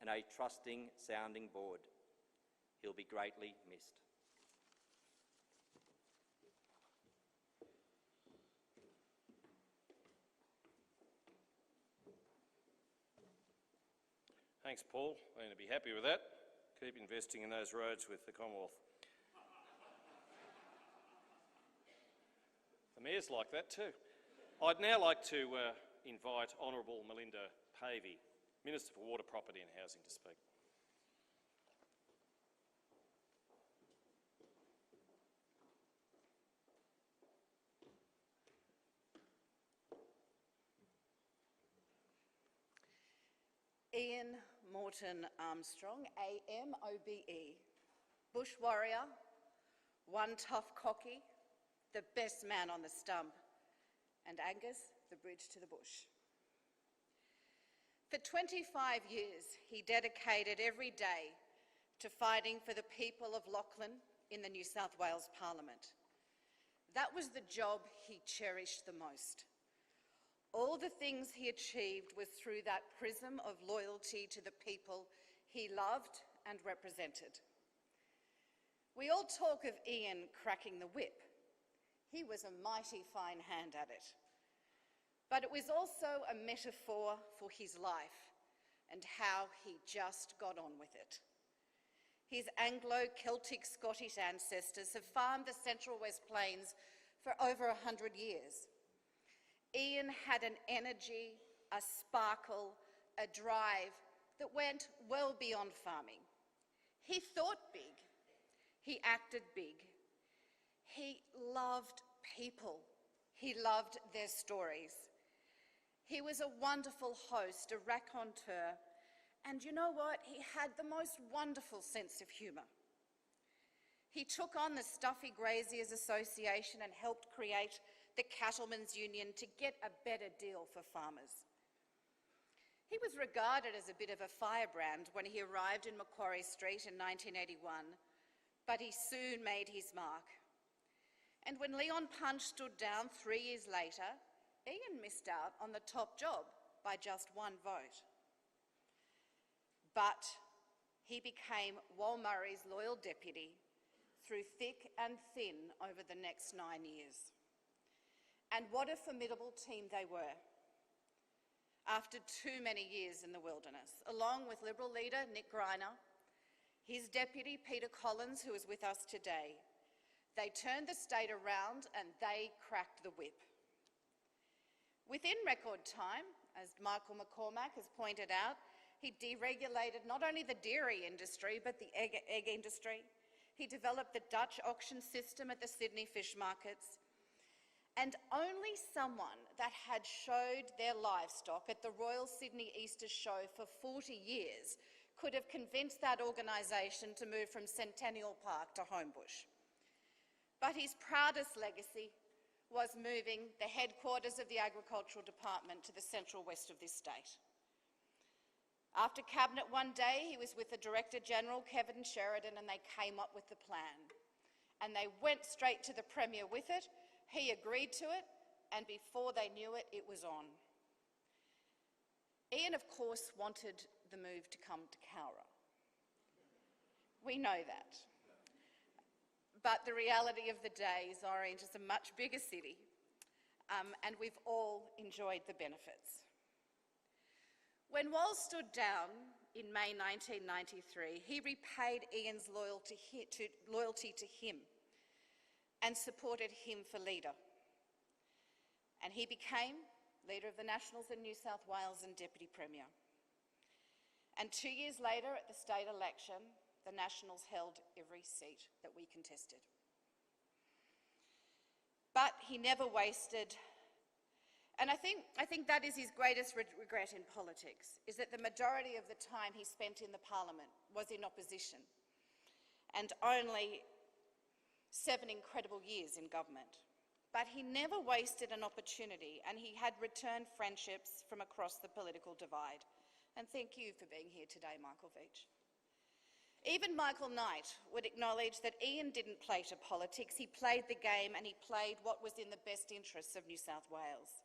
and a trusting sounding board. He'll be greatly missed. Thanks, Paul. I'm going to be happy with that. Keep investing in those roads with the Commonwealth. The Mayor's like that too. I'd now like to invite Honourable Melinda Pavey, Minister for Water, Property and Housing, to speak. Ian Morton Armstrong, AM OBE, bush warrior, one tough cocky, the best man on the stump, and Angus, the bridge to the bush. For 25 years, he dedicated every day to fighting for the people of Lachlan in the New South Wales Parliament. That was the job he cherished the most. All the things he achieved was through that prism of loyalty to the people he loved and represented. We all talk of Ian cracking the whip. He was a mighty fine hand at it. But it was also a metaphor for his life and how he just got on with it. His Anglo-Celtic Scottish ancestors have farmed the Central West Plains for over 100 years. Ian had an energy, a sparkle, a drive that went well beyond farming. He thought big. He acted big. He loved people. He loved their stories. He was a wonderful host, a raconteur, and you know what? He had the most wonderful sense of humour. He took on the Stuffy Graziers Association and helped create the Cattlemen's Union to get a better deal for farmers. He was regarded as a bit of a firebrand when he arrived in Macquarie Street in 1981, but he soon made his mark. And when Leon Punch stood down 3 years later, Ian missed out on the top job by just one vote. But he became Wal Murray's loyal deputy through thick and thin over the next 9 years. And what a formidable team they were. After too many years in the wilderness, along with Liberal leader Nick Greiner, his deputy Peter Collins, who is with us today, they turned the state around and they cracked the whip. Within record time, as Michael McCormack has pointed out, he deregulated not only the dairy industry but the egg industry. He developed the Dutch auction system at the Sydney fish markets. And only someone that had showed their livestock at the Royal Sydney Easter Show for 40 years could have convinced that organisation to move from Centennial Park to Homebush. But his proudest legacy was moving the headquarters of the Agricultural Department to the central west of this state. After Cabinet one day, he was with the Director General, Kevin Sheridan, and they came up with the plan. And they went straight to the Premier with it. He agreed to it, and before they knew it, it was on. Ian, of course, wanted the move to come to Cowra. We know that. But the reality of the day is Orange is a much bigger city, and we've all enjoyed the benefits. When Wal stood down in May 1993, he repaid Ian's loyalty to him and supported him for leader. And he became Leader of the Nationals in New South Wales and Deputy Premier. And 2 years later, at the state election, the Nationals held every seat that we contested. But he never wasted, and I think that is his greatest regret in politics, is that the majority of the time he spent in the parliament was in opposition, and only 7 incredible years in government. But he never wasted an opportunity, and he had returned friendships from across the political divide. And thank you for being here today, Michael Veitch. Even Michael Knight would acknowledge that Ian didn't play to politics, he played the game and he played what was in the best interests of New South Wales.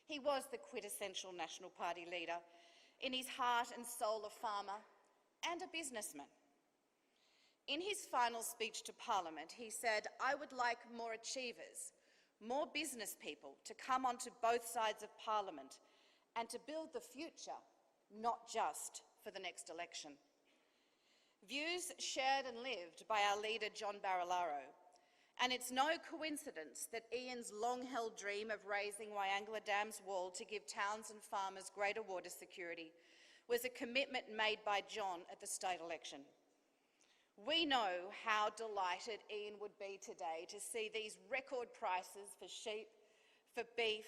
He was the quintessential National Party leader, in his heart and soul a farmer and a businessman. In his final speech to Parliament, he said, "I would like more achievers, more business people to come onto both sides of Parliament and to build the future, not just for the next election." Views shared and lived by our leader John Barilaro, and it's no coincidence that Ian's long-held dream of raising Wyangla Dam's wall to give towns and farmers greater water security was a commitment made by John at the state election. We know how delighted Ian would be today to see these record prices for sheep, for beef,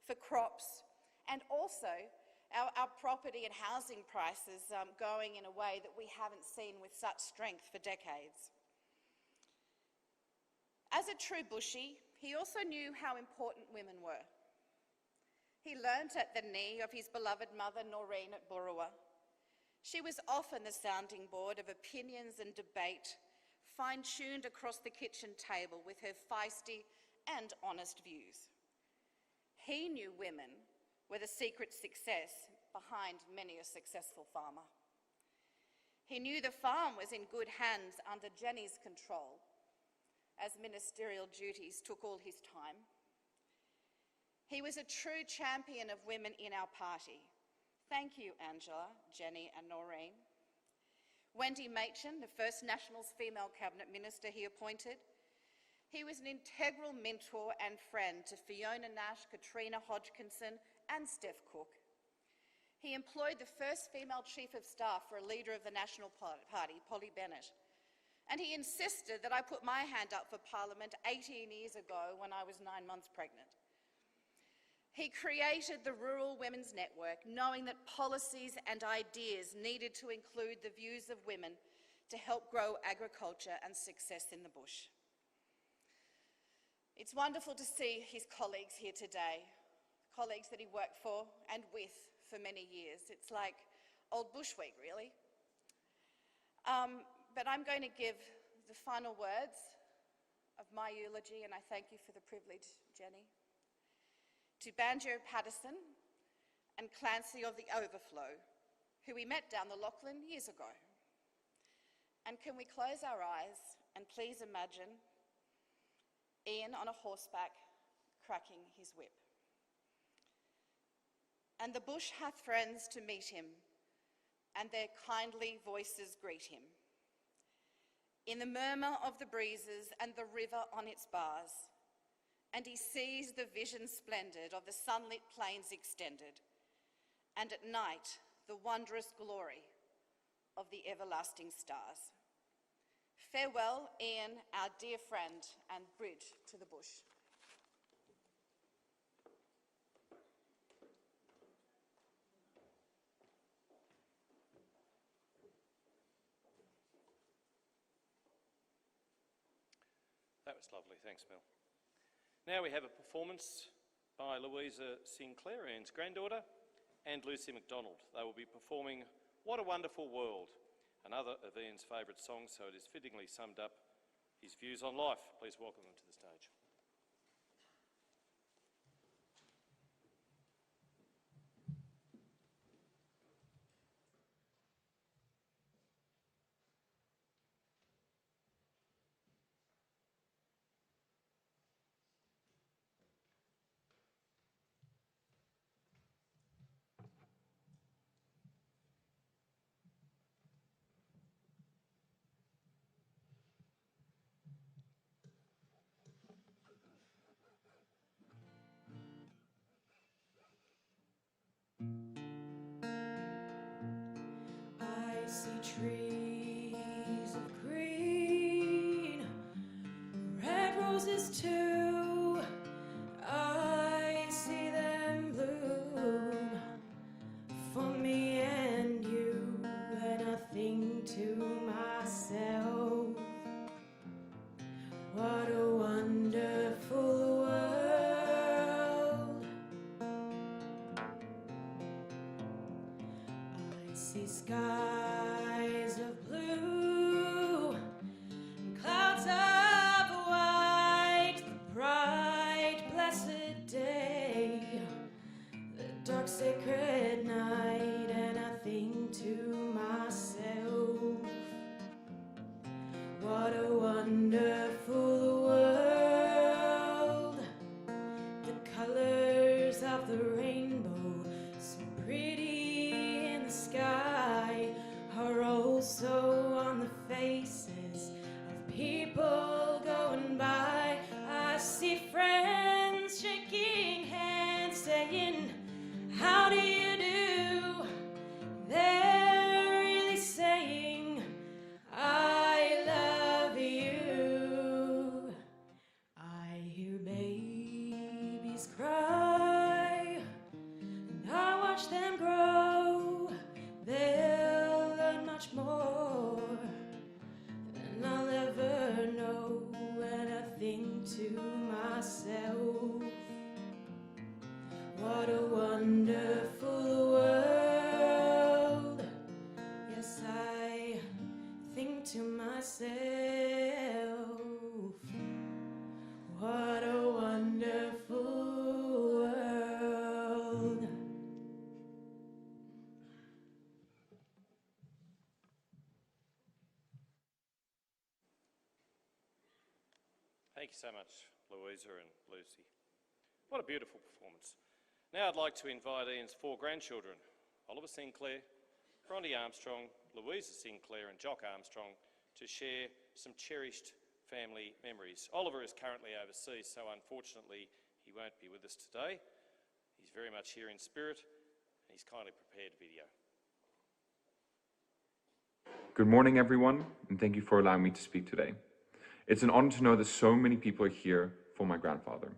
for crops, and also our property and housing prices going in a way that we haven't seen with such strength for decades. As a true bushie, he also knew how important women were. He learnt at the knee of his beloved mother, Noreen, at Burrawa. She was often the sounding board of opinions and debate, fine-tuned across the kitchen table with her feisty and honest views. He knew women were the secret success behind many a successful farmer. He knew the farm was in good hands under Jenny's control, as ministerial duties took all his time. He was a true champion of women in our party. Thank you, Angela, Jenny and Noreen. Wendy Machin, the first Nationals female cabinet minister he appointed. He was an integral mentor and friend to Fiona Nash, Katrina Hodgkinson and Steph Cook. He employed the first female chief of staff for a leader of the National Party, Polly Bennett. And he insisted that I put my hand up for Parliament 18 years ago when I was 9 months pregnant. He created the Rural Women's Network, knowing that policies and ideas needed to include the views of women to help grow agriculture and success in the bush. It's wonderful to see his colleagues here today, colleagues that he worked for and with for many years. It's like old Bush Week, really. But I'm going to give the final words of my eulogy, and I thank you for the privilege, Jenny, to Banjo Patterson and Clancy of the Overflow, who we met down the Lachlan years ago. And can we close our eyes and please imagine Ian on a horseback cracking his whip. And the bush hath friends to meet him, and their kindly voices greet him. In the murmur of the breezes and the river on its bars, and he sees the vision splendid of the sunlit plains extended, and at night the wondrous glory of the everlasting stars. Farewell, Ian, our dear friend, and bridge to the bush. That was lovely, thanks Mel. Now we have a performance by Louisa Sinclair, Ian's granddaughter, and Lucy MacDonald. They will be performing What a Wonderful World, another of Ian's favourite songs, so it is fittingly summed up his views on life. Please welcome them to the stage. see trees of green, red roses too. I see them bloom for me and you, and I think to myself, what a wonderful world. I see skies of blue, clouds of white, the bright blessed day, the dark sacred night, and I think to myself, what a wonderful world. The colors of the rainbow, so pretty in the sky, are also on the faces of people going by. I see friends shaking hands, saying, how do you do? They're really saying, I love you. I hear babies cry, and I watch them grow. They'll learn much more than I'll ever know. And I think to myself, what a wonderful world. Yes, I think to myself, what a wonderful world. Thank you so much, Louisa and Lucy. What a beautiful performance. Now I'd like to invite Ian's 4 grandchildren, Oliver Sinclair, Bronte Armstrong, Louisa Sinclair and Jock Armstrong, to share some cherished family memories. Oliver is currently overseas, so unfortunately he won't be with us today. He's very much here in spirit, and he's kindly prepared a video. Good morning, everyone, and thank you for allowing me to speak today. It's an honor to know that so many people are here for my grandfather.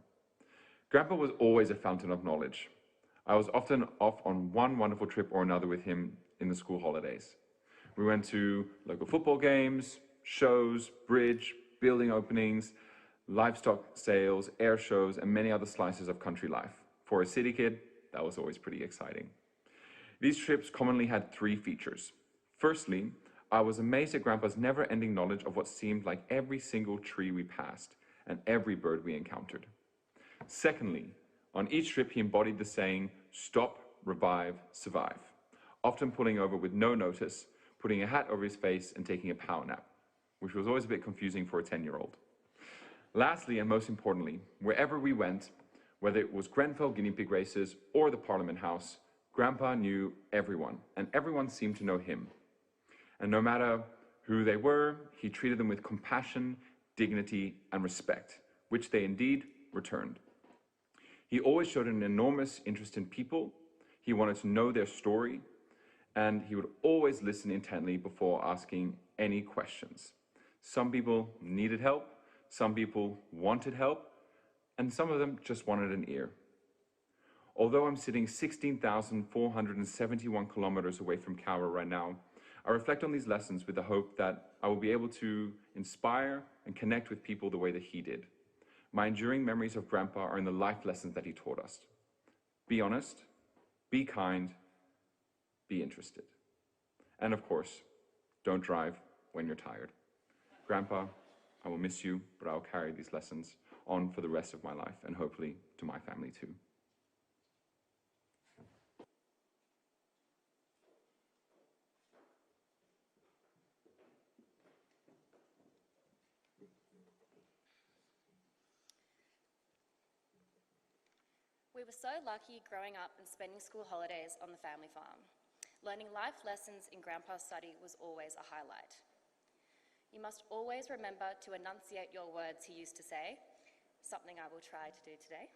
Grandpa was always a fountain of knowledge. I was often off on one wonderful trip or another with him in the school holidays. We went to local football games, shows, bridge, building openings, livestock sales, air shows, and many other slices of country life. For a city kid, that was always pretty exciting. These trips commonly had 3 features. Firstly, I was amazed at Grandpa's never-ending knowledge of what seemed like every single tree we passed and every bird we encountered. Secondly, on each trip he embodied the saying, stop, revive, survive, often pulling over with no notice, putting a hat over his face and taking a power nap, which was always a bit confusing for a 10-year-old. Lastly, and most importantly, wherever we went, whether it was Grenfell guinea pig races or the Parliament House, Grandpa knew everyone, and everyone seemed to know him. And no matter who they were, he treated them with compassion, dignity, and respect, which they indeed returned. He always showed an enormous interest in people. He wanted to know their story, and he would always listen intently before asking any questions. Some people needed help, some people wanted help, and some of them just wanted an ear. Although I'm sitting 16,471 kilometers away from Cowra right now, I reflect on these lessons with the hope that I will be able to inspire and connect with people the way that he did. My enduring memories of Grandpa are in the life lessons that he taught us. Be honest, be kind, be interested. And of course, don't drive when you're tired. Grandpa, I will miss you, but I'll carry these lessons on for the rest of my life and hopefully to my family too. We were so lucky growing up and spending school holidays on the family farm. Learning life lessons in Grandpa's study was always a highlight. You must always remember to enunciate your words, he used to say, something I will try to do today.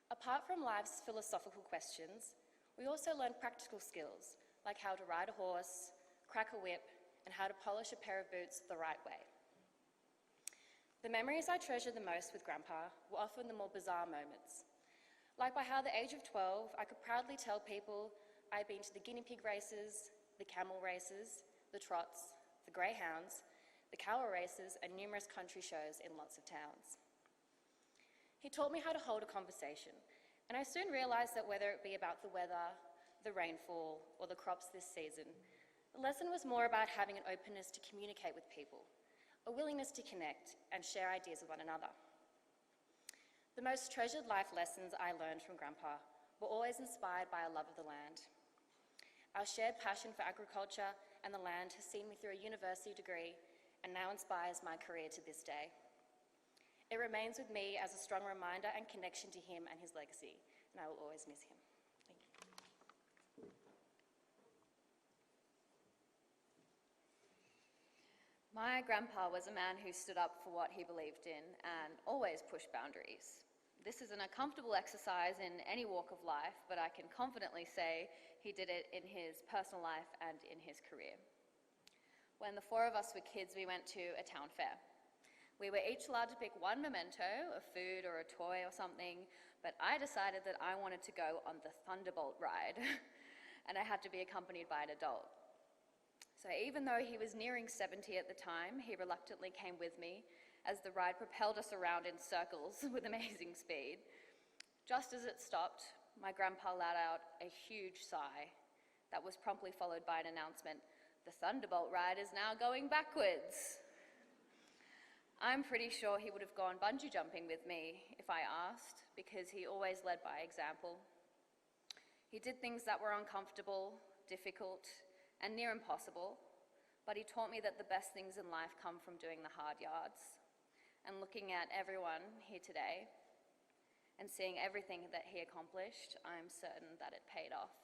Apart from life's philosophical questions, we also learn practical skills, like how to ride a horse, crack a whip, and how to polish a pair of boots the right way. The memories I treasure the most with Grandpa were often the more bizarre moments, like by how at the age of 12, I could proudly tell people I'd been to the guinea pig races, the camel races, the trots, the greyhounds, the Cowra races, and numerous country shows in lots of towns. He taught me how to hold a conversation, and I soon realised that whether it be about the weather, the rainfall, or the crops this season, the lesson was more about having an openness to communicate with people, a willingness to connect and share ideas with one another. The most treasured life lessons I learned from Grandpa were always inspired by a love of the land. Our shared passion for agriculture and the land has seen me through a university degree and now inspires my career to this day. It remains with me as a strong reminder and connection to him and his legacy, and I will always miss him. Thank you. My grandpa was a man who stood up for what he believed in and always pushed boundaries. This is an uncomfortable exercise in any walk of life, but I can confidently say he did it in his personal life and in his career. When the four of us were kids, we went to a town fair. We were each allowed to pick one memento, a food or a toy or something, but I decided that I wanted to go on the Thunderbolt ride, and I had to be accompanied by an adult. So even though he was nearing 70 at the time, he reluctantly came with me as the ride propelled us around in circles with amazing speed. Just as it stopped, my grandpa let out a huge sigh that was promptly followed by an announcement, "The Thunderbolt ride is now going backwards." I'm pretty sure he would have gone bungee jumping with me if I asked, because he always led by example. He did things that were uncomfortable, difficult, and near impossible, but he taught me that the best things in life come from doing the hard yards. And looking at everyone here today and seeing everything that he accomplished, I'm certain that it paid off.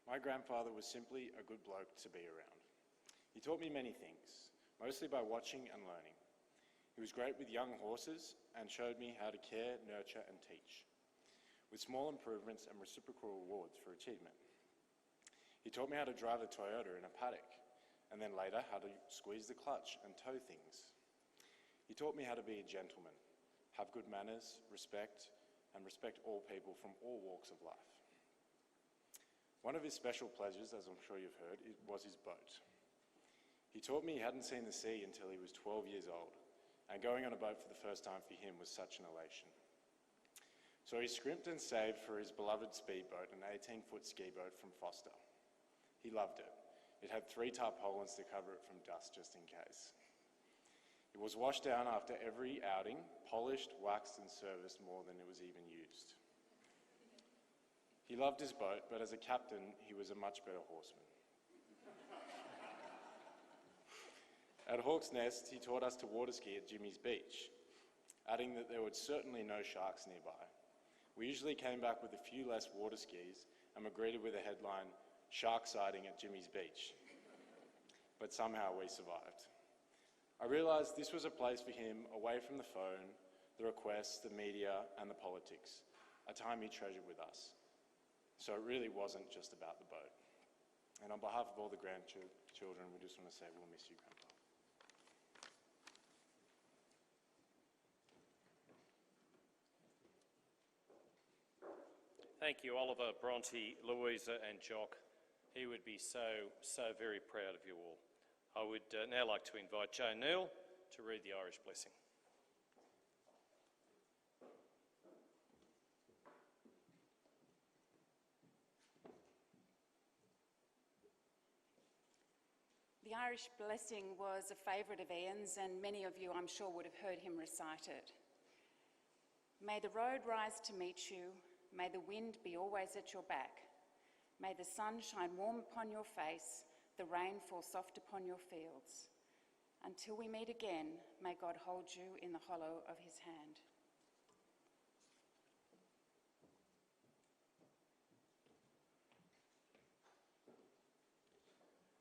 My grandfather was simply a good bloke to be around. He taught me many things, mostly by watching and learning. He was great with young horses and showed me how to care, nurture and teach, with small improvements and reciprocal rewards for achievement. He taught me how to drive a Toyota in a paddock, and then later how to squeeze the clutch and tow things. He taught me how to be a gentleman, have good manners, and respect all people from all walks of life. One of his special pleasures, as I'm sure you've heard, was his boat. He taught me he hadn't seen the sea until he was 12 years old, and going on a boat for the first time for him was such an elation. So he scrimped and saved for his beloved speedboat, an 18-foot ski boat from Foster. He loved it. It had 3 tarpaulins to cover it from dust, just in case. It was washed down after every outing, polished, waxed and serviced more than it was even used. He loved his boat, but as a captain, he was a much better horseman. At Hawke's Nest, he taught us to water ski at Jimmy's Beach, adding that there were certainly no sharks nearby. We usually came back with a few less water skis and were greeted with a headline, "Shark sighting at Jimmy's Beach." But somehow we survived. I realised this was a place for him away from the phone, the requests, the media and the politics, a time he treasured with us. So it really wasn't just about the boat. And on behalf of all the grandchildren, we just want to say we'll miss you, Grandpa. Thank you, Oliver, Bronte, Louisa and Jock. He would be so very proud of you all. I would now like to invite Joe Neal to read the Irish blessing. The Irish blessing was a favourite of Ian's, and many of you, I'm sure, would have heard him recite it. May the road rise to meet you. May the wind be always at your back. May the sun shine warm upon your face, the rain fall soft upon your fields. Until we meet again, may God hold you in the hollow of his hand.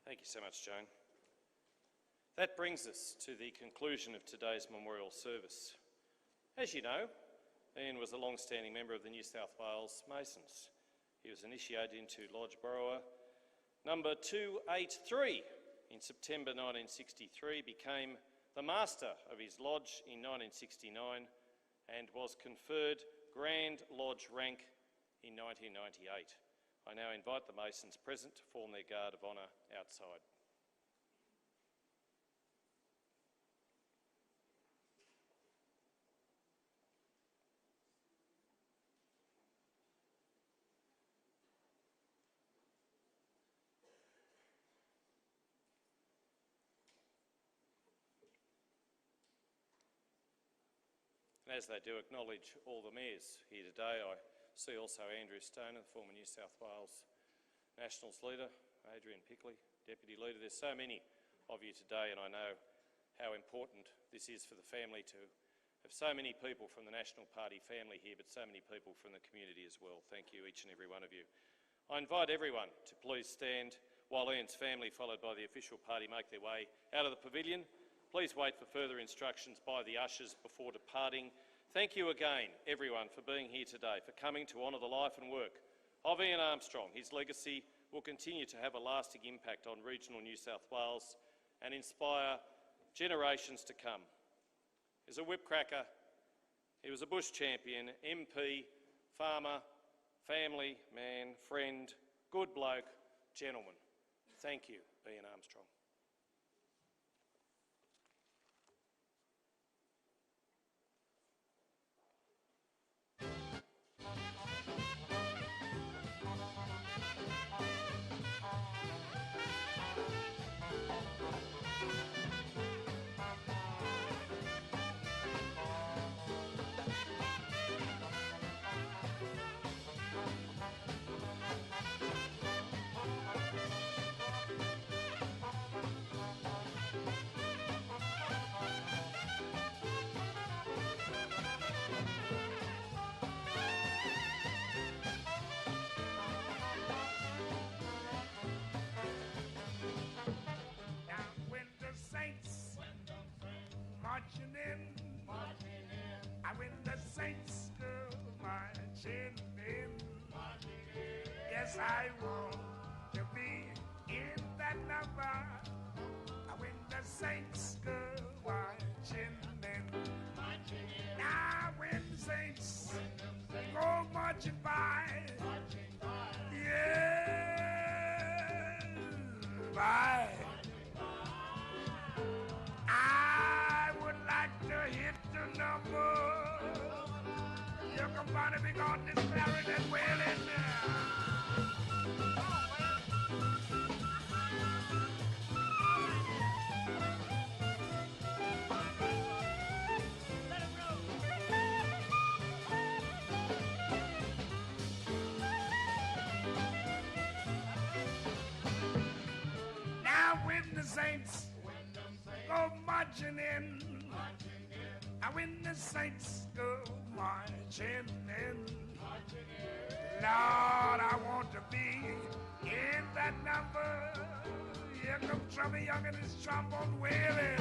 Thank you so much, Joan. That brings us to the conclusion of today's memorial service. As you know, Ian was a long-standing member of the New South Wales Masons. He was initiated into Lodge Borrower number 283 in September 1963, became the Master of his lodge in 1969 and was conferred Grand Lodge rank in 1998. I now invite the Masons present to form their guard of honour outside. And as they do acknowledge all the mayors here today, I see also Andrew Stoner, the former New South Wales Nationals leader, Adrian Pickley, Deputy Leader. There's so many of you today, and I know how important this is for the family to have so many people from the National Party family here, but so many people from the community as well. Thank you, each and every one of you. I invite everyone to please stand while Ian's family, followed by the official party, make their way out of the pavilion. Please wait for further instructions by the ushers before departing. Thank you again, everyone, for being here today, for coming to honour the life and work of Ian Armstrong. His legacy will continue to have a lasting impact on regional New South Wales and inspire generations to come. He was a whipcracker, he was a bush champion, MP, farmer, family man, friend, good bloke, gentleman. Thank you, Ian Armstrong. Yes, I want to be in that number when the saints go marching in. Now when the saints go marching by, yeah, by, I would like to hit the number. You can find a big on this clarinet and wailing. Saints go marching in. When the saints go marching in, Lord, I want to be in that number. Here comes Trummy Young and his trombone wailing.